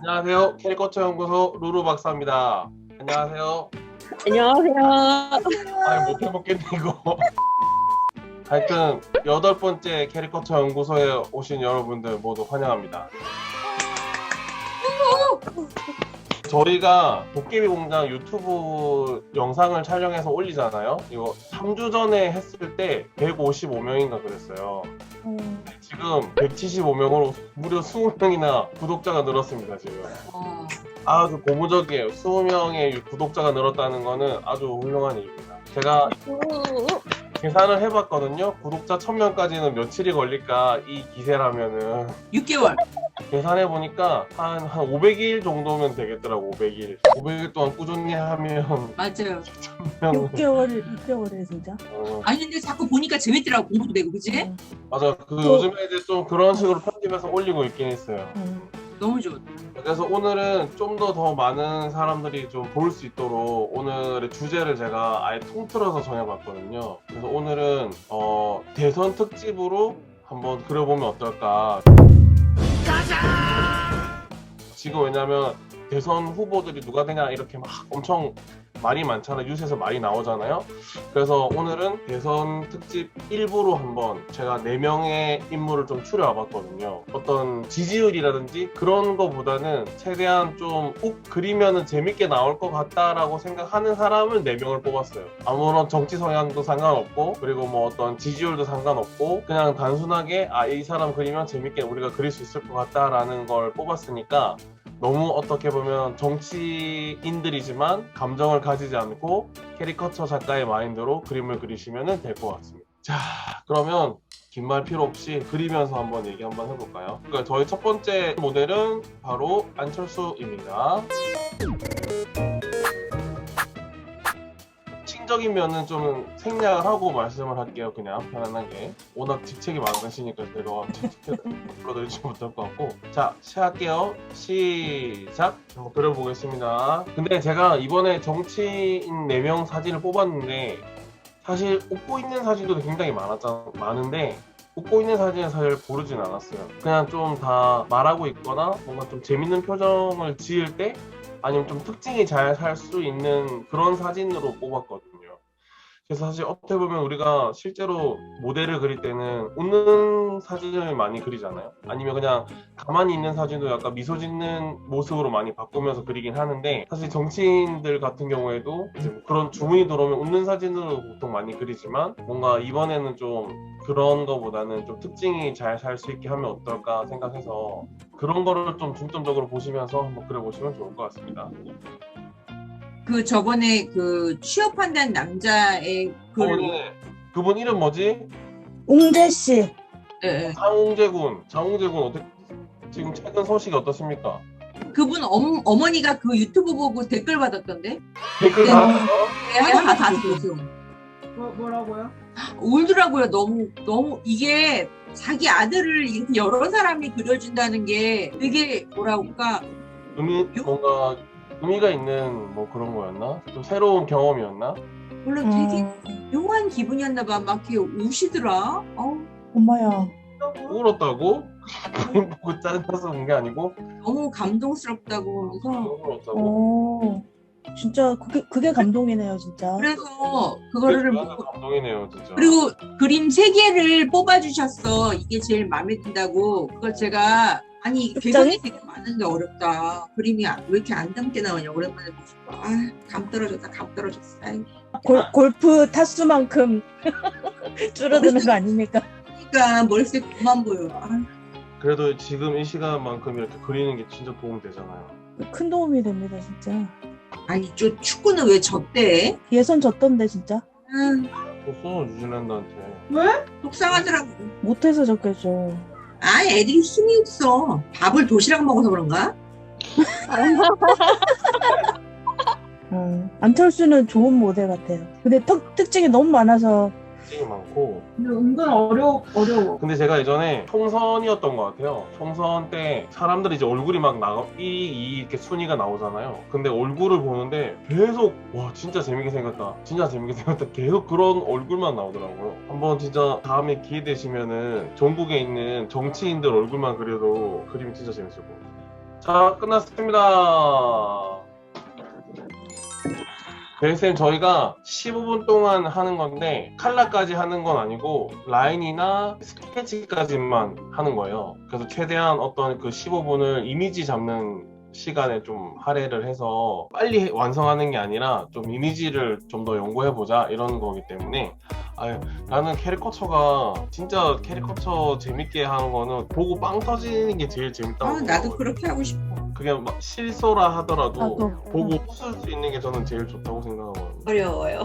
안녕하세요. 캐리커처 연구소 루루 박사입니다. 안녕하세요. 안녕하세요. 아니 못 해먹겠네 이거. 하여튼 8번째 캐리커처 연구소에 오신 여러분들 모두 환영합니다. 저희가 도깨비 공장 유튜브 영상을 촬영해서 올리잖아요. 이거 3주 전에 했을 때 155명인가 그랬어요. 지금 175명으로 무려 20명이나 구독자가 늘었습니다, 지금. 아주 고무적이에요. 20명의 구독자가 늘었다는 거는 아주 훌륭한 일입니다. 제가 계산을 해봤거든요. 구독자 1000명까지는 며칠이 걸릴까, 이 기세라면은. 6개월. 계산해보니까 한 500일 정도면 되겠더라고, 500일. 500일 동안 꾸준히 하면. 맞아요. 6개월에 진짜. 아니 근데 자꾸 보니까 재밌더라고. 공부도 되고, 그치? 맞아. 요즘에 이제 좀 그런 식으로 편집해서 올리고 있긴 했어요. 너무 좋아. 그래서 오늘은 좀 더 많은 사람들이 좀 볼 수 있도록 오늘의 주제를 제가 아예 통틀어서 정해봤거든요. 그래서 오늘은 대선 특집으로 한번 그려보면 어떨까. 지금 왜냐면 대선 후보들이 누가 되냐 이렇게 막 엄청 말이 많잖아요. 뉴스에서 많이 나오잖아요. 그래서 오늘은 대선 특집 일부로 한번 제가 4명의 인물을 좀 추려와 봤거든요. 어떤 지지율이라든지 그런 거보다는 최대한 좀 욱 그리면은 재밌게 나올 것 같다라고 생각하는 사람을 4명을 뽑았어요. 아무런 정치 성향도 상관없고, 그리고 뭐 어떤 지지율도 상관없고, 그냥 단순하게 이 사람 그리면 재밌게 우리가 그릴 수 있을 것 같다라는 걸 뽑았으니까 너무 어떻게 보면 정치인들이지만 감정을 가지지 않고 캐리커처 작가의 마인드로 그림을 그리시면 될 것 같습니다. 자, 그러면 긴 말 필요 없이 그리면서 한번 얘기 한번 해볼까요? 그러니까 저희 첫 번째 모델은 바로 안철수입니다. 적인 면은 좀 생략을 하고 말씀을 할게요. 그냥 편안하게. 워낙 직책이 많으시니까 제가 직책을 불러드리지 못할 것 같고. 자, 시작할게요. 시작. 한번 그려보겠습니다. 근데 제가 이번에 정치인 4명 사진을 뽑았는데 사실 웃고 있는 사진도 굉장히 많은데 웃고 있는 사진을 사실 고르진 않았어요. 그냥 좀 다 말하고 있거나 뭔가 좀 재밌는 표정을 지을 때 아니면 좀 특징이 잘 살 수 있는 그런 사진으로 뽑았거든요. 그래서 사실 어떻게 보면 우리가 실제로 모델을 그릴 때는 웃는 사진을 많이 그리잖아요. 아니면 그냥 가만히 있는 사진도 약간 미소 짓는 모습으로 많이 바꾸면서 그리긴 하는데, 사실 정치인들 같은 경우에도 이제 뭐 그런 주문이 들어오면 웃는 사진으로 보통 많이 그리지만, 뭔가 이번에는 좀 그런 거보다는 좀 특징이 잘 살 수 있게 하면 어떨까 생각해서 그런 거를 좀 중점적으로 보시면서 한번 그려보시면 좋을 것 같습니다. 그 저번에 그 취업한다는 남자의 그분 이름 뭐지? 웅재 씨. 예. 장웅재군 어떻게 지금 최근 소식이 어떻습니까? 그분 어머니가 그 유튜브 보고 댓글 받았던데? 댓글 네. 달았어요? 다 들었어요. 뭐라고요? 울더라고요. 너무 이게 자기 아들을 이렇게 여러 사람이 그려준다는 게 되게 뭐랄까 뭔가 의미가 있는 뭐 그런 거였나? 좀 새로운 경험이었나? 물론 되게 묘한 기분이었나 봐. 막 이렇게 우시더라. 엄마야. 울었다고? 그림 보고 짜증나서 온 게 아니고? 너무 감동스럽다고 하면서. 울었다고? 진짜 그게 감동이네요, 진짜. 그래서 그거를 감동이네요, 진짜. 그리고 그림 3개를 뽑아주셨어. 이게 제일 마음에 든다고. 그걸 제가 아니 궤감이 되게 많은데 어렵다. 그림이 왜 이렇게 안 담게 나오냐. 오랜만에 보니까 감 떨어졌어. 골프 타수만큼 줄어드는 거 아닙니까? 그러니까 머릿속에 그만 보여. 그래도 지금 이 시간만큼 이렇게 그리는 게 진짜 도움 되잖아요. 큰 도움이 됩니다, 진짜. 아니 저 축구는 왜 졌대? 예선 졌던데 진짜. 졌어, 뉴질랜드한테. 왜? 속상하더라고. 못해서 졌겠죠. 애들이 힘이 없어. 밥을 도시락 먹어서 그런가? 안철수는 좋은 모델 같아요. 근데 특징이 너무 많아서. 특징이 많고. 근데 은근 어려워. 근데 제가 예전에 총선이었던 것 같아요. 총선 때 사람들이 이제 얼굴이 막 이렇게 순위가 나오잖아요. 근데 얼굴을 보는데 계속 와 진짜 재밌게 생겼다 계속 그런 얼굴만 나오더라고요. 한번 진짜 다음에 기회 되시면은 전국에 있는 정치인들 얼굴만 그려도 그림이 진짜 재밌을 것 같아요. 자, 끝났습니다. 벨쌤, 저희가 15분 동안 하는 건데 칼라까지 하는 건 아니고 라인이나 스케치까지만 하는 거예요. 그래서 최대한 어떤 그 15분을 이미지 잡는 시간에 좀 할애를 해서 빨리 완성하는 게 아니라 좀 이미지를 좀 더 연구해보자 이런 거기 때문에 나는 캐리커처가 진짜 캐리커처 재밌게 하는 거는 보고 빵 터지는 게 제일 재밌다고 나도 생각하거든요. 그렇게 하고 싶어. 그게 막 실소라 하더라도 나도. 보고 웃을 수 있는 게 저는 제일 좋다고 생각하거든요. 어려워요.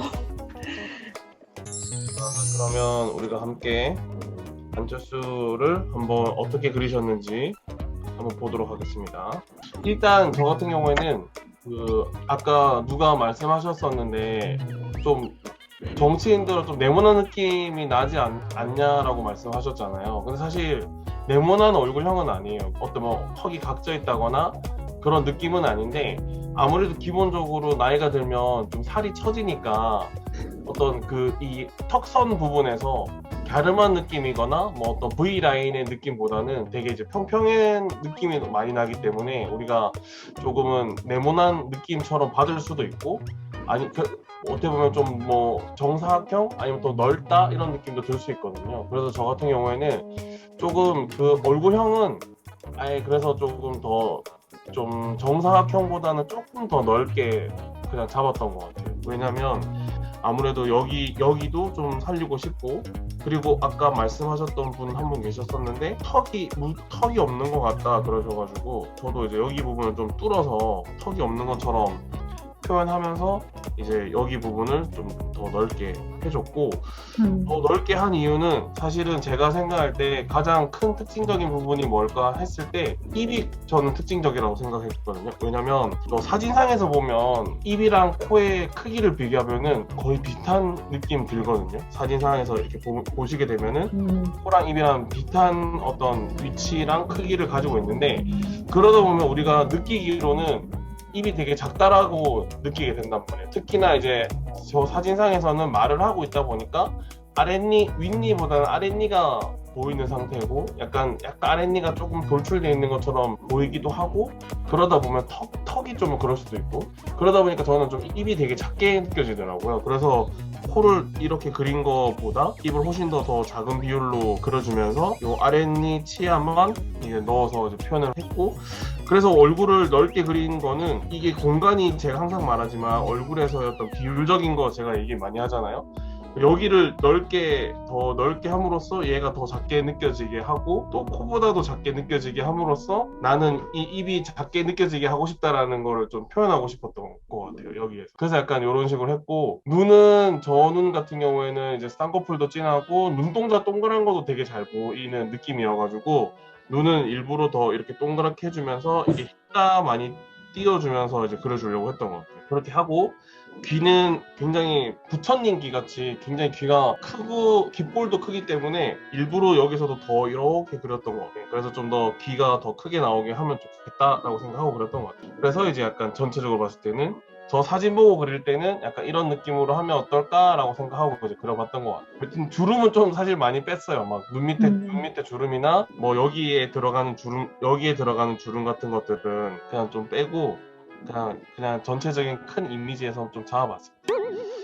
그러면 우리가 함께 안철수를 한번 어떻게 그리셨는지 한번 보도록 하겠습니다. 일단 저 같은 경우에는 그 아까 누가 말씀하셨었는데 좀 정치인들은 좀 네모난 느낌이 나지 않냐라고 말씀하셨잖아요. 근데 사실 네모난 얼굴형은 아니에요. 어떤 뭐 턱이 각져 있다거나 그런 느낌은 아닌데 아무래도 기본적으로 나이가 들면 좀 살이 처지니까 어떤 그 이 턱선 부분에서 갸름한 느낌이거나 뭐 어떤 V 라인의 느낌보다는 되게 이제 평평한 느낌이 많이 나기 때문에 우리가 조금은 네모난 느낌처럼 받을 수도 있고 아니 어떻게 보면 좀 뭐 정사각형 아니면 또 넓다 이런 느낌도 들 수 있거든요. 그래서 저 같은 경우에는 조금 그 얼굴형은 아예 그래서 조금 더 좀 정사각형보다는 조금 더 넓게 그냥 잡았던 것 같아요. 왜냐면 아무래도 여기도 좀 살리고 싶고 그리고 아까 말씀하셨던 분 한 분 계셨었는데 턱이 없는 것 같다 그러셔가지고 저도 이제 여기 부분을 좀 뚫어서 턱이 없는 것처럼 표현하면서 이제 여기 부분을 좀 더 넓게 해줬고 더 넓게 한 이유는 사실은 제가 생각할 때 가장 큰 특징적인 부분이 뭘까 했을 때 입이 저는 특징적이라고 생각했거든요. 왜냐면 저 사진상에서 보면 입이랑 코의 크기를 비교하면은 거의 비슷한 느낌 들거든요. 사진상에서 이렇게 보시게 되면은 코랑 입이랑 비슷한 어떤 위치랑 크기를 가지고 있는데 그러다 보면 우리가 느끼기로는 입이 되게 작다라고 느끼게 된단 말이에요. 특히나 이제 저 사진상에서는 말을 하고 있다 보니까 윗니보다는 아랫니가 보이는 상태고 약간 아랫니가 조금 돌출되어 있는 것처럼 보이기도 하고 그러다 보면 턱이 좀 그럴 수도 있고 그러다 보니까 저는 좀 입이 되게 작게 느껴지더라고요. 그래서 코를 이렇게 그린 것보다 입을 훨씬 더 작은 비율로 그려주면서 요 아랫니 치아만 이제 넣어서 이제 표현을 했고 그래서 얼굴을 넓게 그린 거는 이게 공간이 제가 항상 말하지만 얼굴에서의 어떤 비율적인 거 제가 얘기 많이 하잖아요. 여기를 더 넓게 함으로써 얘가 더 작게 느껴지게 하고 또 코보다도 작게 느껴지게 함으로써 나는 이 입이 작게 느껴지게 하고 싶다라는 거를 좀 표현하고 싶었던 것 같아요. 여기에서. 그래서 약간 이런 식으로 했고 눈은 저 눈 같은 경우에는 이제 쌍꺼풀도 진하고 눈동자 동그란 것도 되게 잘 보이는 느낌이어가지고 눈은 일부러 더 이렇게 동그랗게 해주면서 이게 흰자 많이 띄워주면서 이제 그려주려고 했던 것 같아요. 그렇게 하고 귀는 굉장히 부처님 귀 같이 굉장히 귀가 크고 귓볼도 크기 때문에 일부러 여기서도 더 이렇게 그렸던 것 같아요. 그래서 좀 더 귀가 더 크게 나오게 하면 좋겠다라고 생각하고 그렸던 것 같아요. 그래서 이제 약간 전체적으로 봤을 때는 저 사진 보고 그릴 때는 약간 이런 느낌으로 하면 어떨까라고 생각하고 이제 그려봤던 것 같아요. 하여튼 주름은 좀 사실 많이 뺐어요. 막 눈 밑에 주름이나 뭐 여기에 들어가는 주름 같은 것들은 그냥 좀 빼고 그냥 전체적인 큰 이미지에서 좀 잡아봤습니다.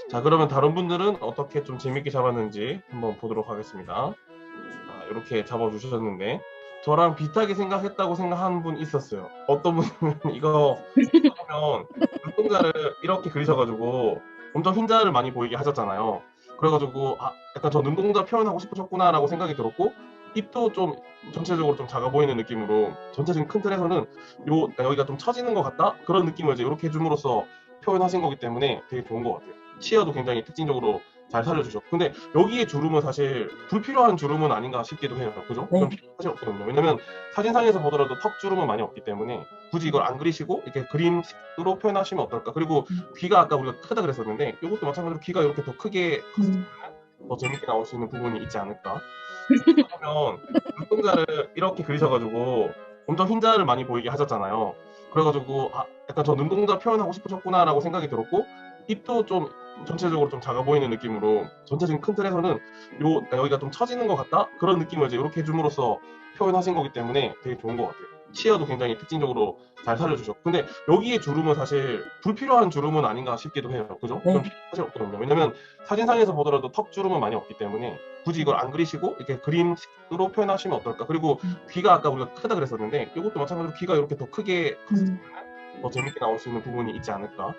자, 그러면 다른 분들은 어떻게 좀 재밌게 잡았는지 한번 보도록 하겠습니다. 자, 이렇게 잡아주셨는데 저랑 비슷하게 생각했다고 생각하는 분 있었어요. 어떤 분은 이거 하면 눈동자를 이렇게 그리셔가지고 엄청 흰자를 많이 보이게 하셨잖아요. 그래가지고 약간 저 눈동자 표현하고 싶으셨구나라고 생각이 들었고 입도 좀 전체적으로 좀 작아 보이는 느낌으로 전체적인 큰 틀에서는 여기가 좀 처지는 것 같다? 그런 느낌을 이제 이렇게 해줌으로써 표현하신 거기 때문에 되게 좋은 것 같아요. 치아도 굉장히 특징적으로 잘 살려주셨고 근데 여기에 주름은 사실 불필요한 주름은 아닌가 싶기도 해요. 그죠? 네. 좀 사실 없거든요. 왜냐면 사진상에서 보더라도 턱 주름은 많이 없기 때문에 굳이 이걸 안 그리시고 이렇게 그림으로 표현하시면 어떨까? 그리고 귀가 아까 우리가 크다 그랬었는데 이것도 마찬가지로 귀가 이렇게 더 크게 더 재밌게 나올 수 있는 부분이 있지 않을까? 그러면 눈동자를 이렇게 그리셔가지고 엄청 흰자를 많이 보이게 하셨잖아요. 그래가지고 약간 저 눈동자 표현하고 싶으셨구나라고 생각이 들었고 입도 좀 전체적으로 좀 작아 보이는 느낌으로 전체적인 큰 틀에서는 여기가 좀 처지는 것 같다? 그런 느낌을 이제 이렇게 해줌으로써 표현하신 거기 때문에 되게 좋은 것 같아요. 치아도 굉장히 특징적으로 잘 살려주셨고, 근데 여기에 주름은 사실 불필요한 주름은 아닌가 싶기도 해요. 그죠? 네. 그건 사실 없거든요. 왜냐면 사진상에서 보더라도 턱 주름은 많이 없기 때문에 굳이 이걸 안 그리시고 이렇게 그림으로 표현하시면 어떨까. 그리고 귀가 아까 우리가 크다 그랬었는데 이것도 마찬가지로 귀가 이렇게 더 크게 더 재밌게 나올 수 있는 부분이 있지 않을까.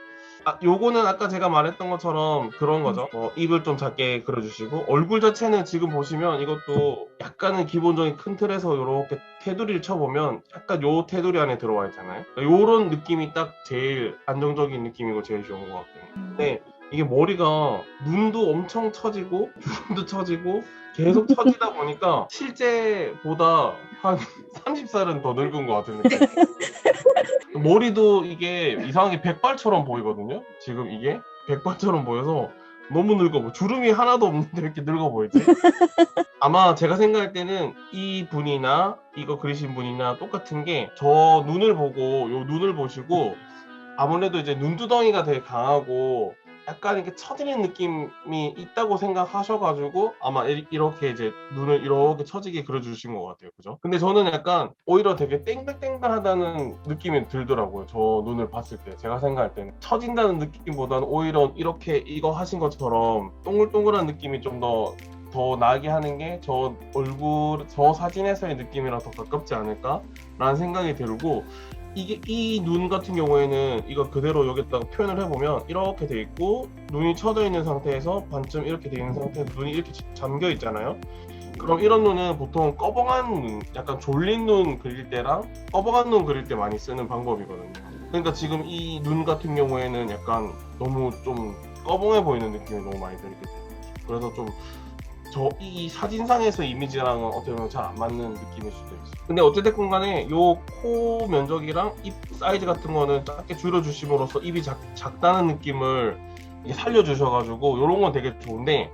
요거는 아까 제가 말했던 것처럼 그런 거죠. 입을 좀 작게 그려주시고, 얼굴 자체는 지금 보시면 이것도 약간은 기본적인 큰 틀에서 이렇게 테두리를 쳐보면 약간 요 테두리 안에 들어와 있잖아요. 요런 느낌이 딱 제일 안정적인 느낌이고 제일 좋은 것 같아요. 근데 이게 머리가 눈도 엄청 처지고 주름도 처지고 계속 처지다 보니까 실제보다 한 30살은 더 늙은 것 같은 느낌. 머리도 이게 이상하게 백발처럼 보이거든요. 지금 이게 백발처럼 보여서 너무 늙어 보여. 주름이 하나도 없는데 이렇게 늙어 보이지? 아마 제가 생각할 때는 이 분이나 이거 그리신 분이나 똑같은 게 저 눈을 보고 요 눈을 보시고 아무래도 이제 눈두덩이가 되게 강하고 약간 이렇게 처지는 느낌이 있다고 생각하셔가지고 아마 이렇게 이제 눈을 이렇게 처지게 그려주신 것 같아요. 그죠? 근데 저는 약간 오히려 되게 땡글땡글하다는 느낌이 들더라고요. 저 눈을 봤을 때. 제가 생각할 때는 처진다는 느낌보다는 오히려 이렇게 이거 하신 것처럼 동글동글한 느낌이 좀 더 나게 하는 게 저 얼굴, 저 사진에서의 느낌이랑 더 가깝지 않을까라는 생각이 들고, 이게 이 눈 같은 경우에는 이거 그대로 여기다가 표현을 해보면 이렇게 돼 있고 눈이 쳐져 있는 상태에서 반쯤 이렇게 돼 있는 상태에서 눈이 이렇게 잠겨 있잖아요. 그럼 이런 눈은 보통 꺼벙한 눈, 약간 졸린 눈 그릴 때랑 꺼벙한 눈 그릴 때 많이 쓰는 방법이거든요. 그러니까 지금 이 눈 같은 경우에는 약간 너무 좀 꺼벙해 보이는 느낌이 너무 많이 들게 돼요. 그래서 좀 이 사진상에서 이미지랑은 어떻게 보면 잘 안 맞는 느낌일 수도 있어요. 근데 어쨌든 간에 요 코 면적이랑 입 사이즈 같은 거는 작게 줄여주심으로써 입이 작다는 느낌을 살려주셔가지고 요런 건 되게 좋은데,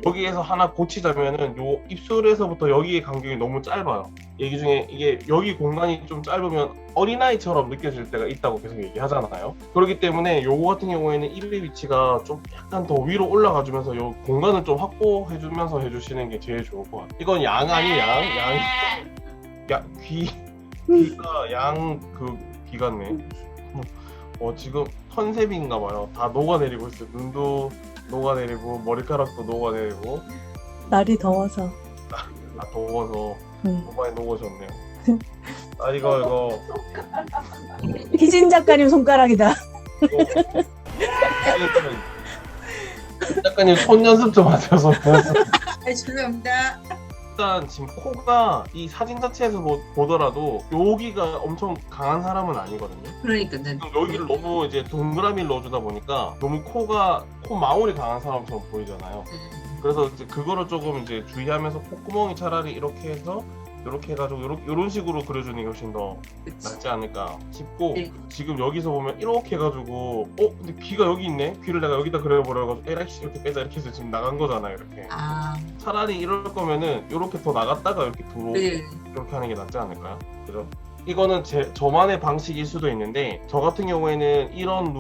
여기에서 하나 고치자면은 요 입술에서부터 여기의 간격이 너무 짧아요. 얘기 중에 이게 여기 공간이 좀 짧으면 어린아이처럼 느껴질 때가 있다고 계속 얘기하잖아요. 그렇기 때문에 요거 같은 경우에는 입의 위치가 좀 약간 더 위로 올라가주면서 요 공간을 좀 확보해주면서 해주시는 게 제일 좋을 것 같아요. 이건 양 아니에요. 귀가 양 귀 같네. 지금 컨셉인가 봐요. 다 녹아내리고 있어요. 눈도 녹아내리고 머리카락도 녹아내리고. 날이 더워서. 더워서 응. 너무 많이 녹아졌네요. 이거 희진 작가님 손가락이다. 작가님 손 연습 좀 하세요. 손 연습. 죄송합니다. 일단 지금 코가 이 사진 자체에서 보더라도 여기가 엄청 강한 사람은 아니거든요. 그러니까 난 여기를 너무 이제 동그라미를 넣어주다 보니까 너무 코 마울이 강한 사람처럼 보이잖아요. 그래서 이제 그거를 조금 이제 주의하면서 콧구멍이 차라리 이렇게 해서 이렇게 해가지고 이런 식으로 그려주는 게 훨씬 더 낫지 않을까 싶고, 네. 지금 여기서 보면 이렇게 해가지고 근데 귀가 여기 있네? 귀를 내가 여기다 그려버려가지고 에라이씨 이렇게 빼자 이렇게 해서 지금 나간 거잖아요. 이렇게 차라리 이럴 거면은 이렇게 더 나갔다가 이렇게 들어오고 네. 이렇게 하는 게 낫지 않을까요? 그죠? 이거는 저만의 방식일 수도 있는데, 저 같은 경우에는 이런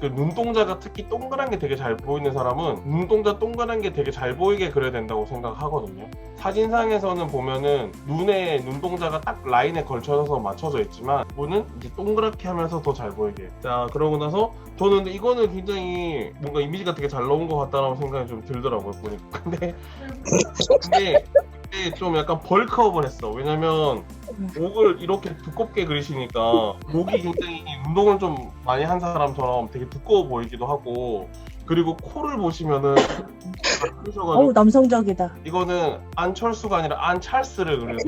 눈동자가 특히 동그란 게 되게 잘 보이는 사람은 눈동자 동그란 게 되게 잘 보이게 그려야 된다고 생각하거든요. 사진상에서는 보면은 눈에 눈동자가 딱 라인에 걸쳐서 맞춰져 있지만 이분은 이제 동그랗게 하면서 더 잘 보이게. 자, 그러고 나서 저는 이거는 굉장히 뭔가 이미지가 되게 잘 나온 것 같다라는 생각이 좀 들더라고요, 보니까. 근데 좀 약간 벌크업을 했어. 왜냐면 목을 이렇게 두껍게 그리시니까 목이 굉장히 운동을 좀 많이 한 사람처럼 되게 두꺼워 보이기도 하고, 그리고 코를 보시면은 어우, 남성적이다. 이거는 안철수가 아니라 안찰스를 그려서,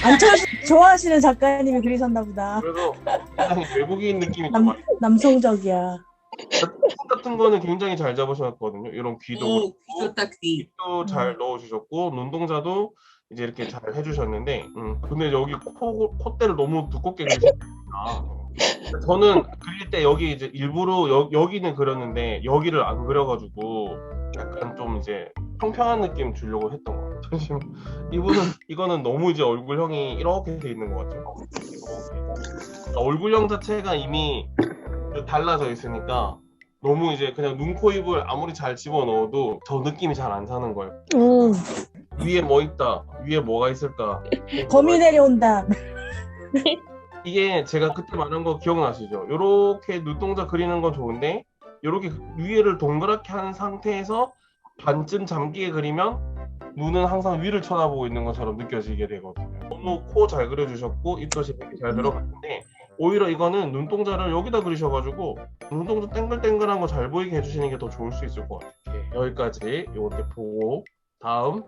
안철수 좋아하시는 작가님이 그리셨나 보다. 그래서 굉장히 외국인 느낌이 좀 많이. 남성적이야. 같은 거는 굉장히 잘 잡으셨거든요. 이런 귀도 귀 좋다 귀. 또 잘 넣어주셨고, 눈동자도 이제 이렇게 잘 해주셨는데, 근데 여기 콧대를 너무 두껍게 그리시니까 저는 그릴 때 여기 이제 일부러 여기는 그렸는데 여기를 안 그려가지고 약간 좀 이제 평평한 느낌 주려고 했던 것 같아요. 지금 이거는 너무 이제 얼굴형이 이렇게 돼 있는 것 같죠. 얼굴형 자체가 이미 달라져 있으니까 너무 이제 그냥 눈, 코, 입을 아무리 잘 집어넣어도 저 느낌이 잘 안 사는 거예요. 위에 뭐 있다, 위에 뭐가 있을까, 거미 내려온다. 이게 제가 그때 말한 거 기억나시죠? 요렇게 눈동자 그리는 건 좋은데 요렇게 위에를 동그랗게 한 상태에서 반쯤 잠기게 그리면 눈은 항상 위를 쳐다보고 있는 것처럼 느껴지게 되거든요. 너무 코 잘 그려주셨고 입도 재밌게 잘 들어갔는데 오히려 이거는 눈동자를 여기다 그리셔가지고 눈동자 땡글땡글한 거 잘 보이게 해주시는 게 더 좋을 수 있을 것 같아요. 여기까지 요렇게 보고 다음